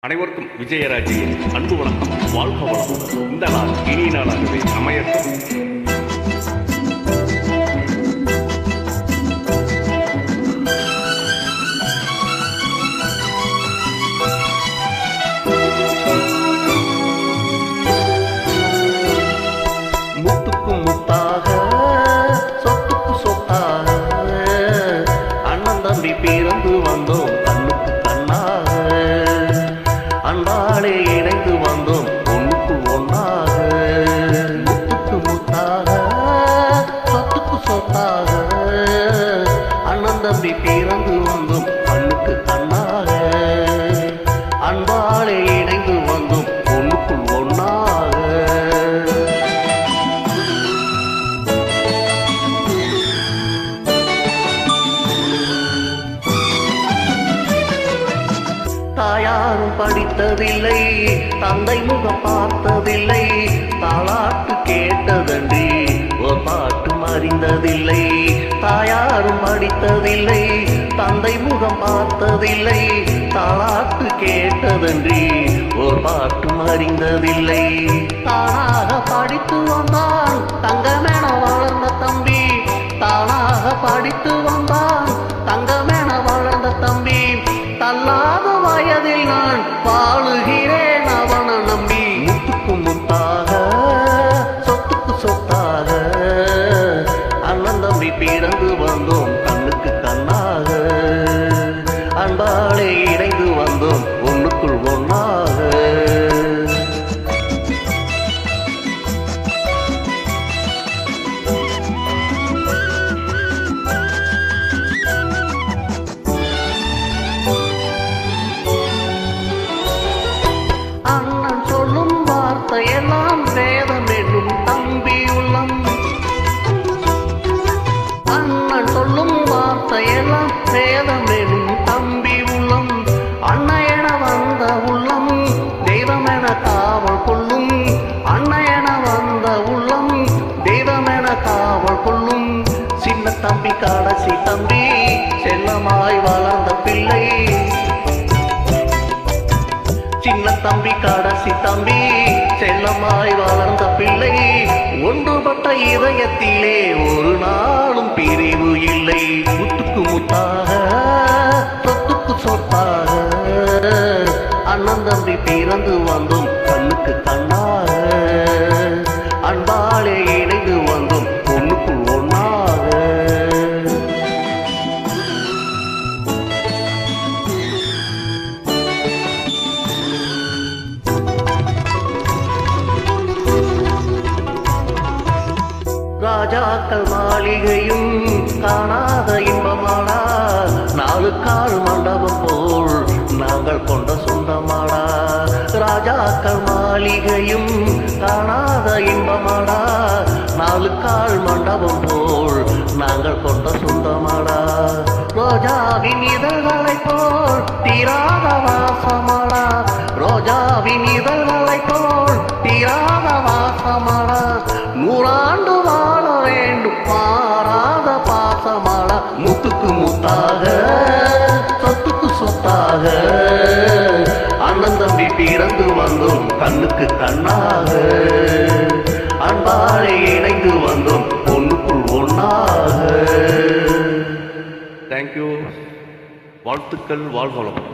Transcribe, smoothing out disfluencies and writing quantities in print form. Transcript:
அனைவருக்கும் விஜயராஜியின் அன்பு வணக்கம். வாழ்க வளமுடன். இந்த நாள் இனிய நாளாகவே அமையட்டும். முத்துக்கு முத்தாக, சொத்துக்கு சொத்தாக, அண்ணன் தம்பி பிறந்து வந்தோம் கண்ணுக்கு கண்ணாக. அன்பாலே இணைந்து வந்தோம் ஒன்றுக்கு ஒன்றாக. முத்துக்கு முத்தாக, சொத்துக்கு சொத்தாக, அண்ணன் தம்பி பிறந்து வந்தோம் கண்ணுக்கு கண்ணாக. அன்பாலே இணைந்து வந்தோம் ஒன்றுக்குள் ஒன்றாக. தாயாரும் படித்ததில்லை, தந்தை முகம் பார்த்ததில்லை, தாலாட்டு கேட்டதன்றி ஒரு பாட்டும் அறிந்ததில்லை. தாயாரும் படித்ததில்லை, தந்தை முகம் பார்த்ததில்லை, தாலாட்டு கேட்டதன்றி ஒரு பாட்டும் அறிந்ததில்லை. தானாக படித்து வந்தான் தங்கமென வளர்ந்த தம்பி, தானாக படித்து வந்தான் தங்கமென வளர்ந்த தம்பி. தள்ளாத வயதில் நான் வாழுகிறேன் அவனை நம்பி. முத்துக்கு முத்தாக, சொத்துக்கு சொத்தாக, அண்ணன் தம்பி பிறந்து வந்தோம் கண்ணுக்கு கண்ணாக. அன்பாலே இணைந்து வந்தோம் ஒன்றுக்குள் ஒன்றாக. எல்லாம் வேதம் என்னும் தம்பி உள்ளம், அண்ணன் சொல்லும் வார்த்தையெல்லாம் வேதம் என்னும் தம்பி உள்ளம். அண்ணன் வந்த உள்ளம் தெய்வம் என காவல் கொள்ளும், அண்ணன் வந்த உள்ளம் தெய்வம் என காவல் கொள்ளும். சின்ன தம்பி கடைசி தம்பி செல்லமாய் வளர்ந்த பிள்ளை, சின்ன தம்பி கடைசி தம்பி செல்லமாய் வளர்ந்த பிள்ளை. ஒன்றுபட்ட இதயத்திலே ஒரு நாளும் பிரிவு இல்லை. முத்துக்கு முத்தாக, சொத்துக்கு சொத்தாக, அண்ணன் தம்பி பிறந்து வந்தோம் கண்ணுக்கு கண்ணாக. அன்பாலே இணைந்து வந்தோம் ஒன்றுக்குள் ஒன்றாக. ராஜாக்கள் மாளிகையும் காணாத இன்பமாடா, நாலு கால் மண்டபம் போல் நாங்கள் கொண்ட சொந்தமாடா. ராஜாக்கள் மாளிகையும் காணாத இன்பமாடா, நாலு கால் மண்டபம் போல் நாங்கள் கொண்ட சொந்தமாடா. ரோஜாவின் இதழ்களை போல் தீராத வாசமாடா, ரோஜாவின் இதழ்களை போல் தீராத வாசமாடா. நூறாண்டு வாழ வேண்டும் மாறாத பாசமாடா. முத்துக்கு முத்தாக, சொத்துக்கு சொத்தாக, அண்ணன் தம்பி பிறந்து வந்தோம் கண்ணுக்கு கண்ணாக. அன்பாலே இணைந்து வந்தோம் ஒன்றுக்குள் ஒன்றாக. தேங்க்யூ. வாழ்த்துக்கள். வாழ்வளம்.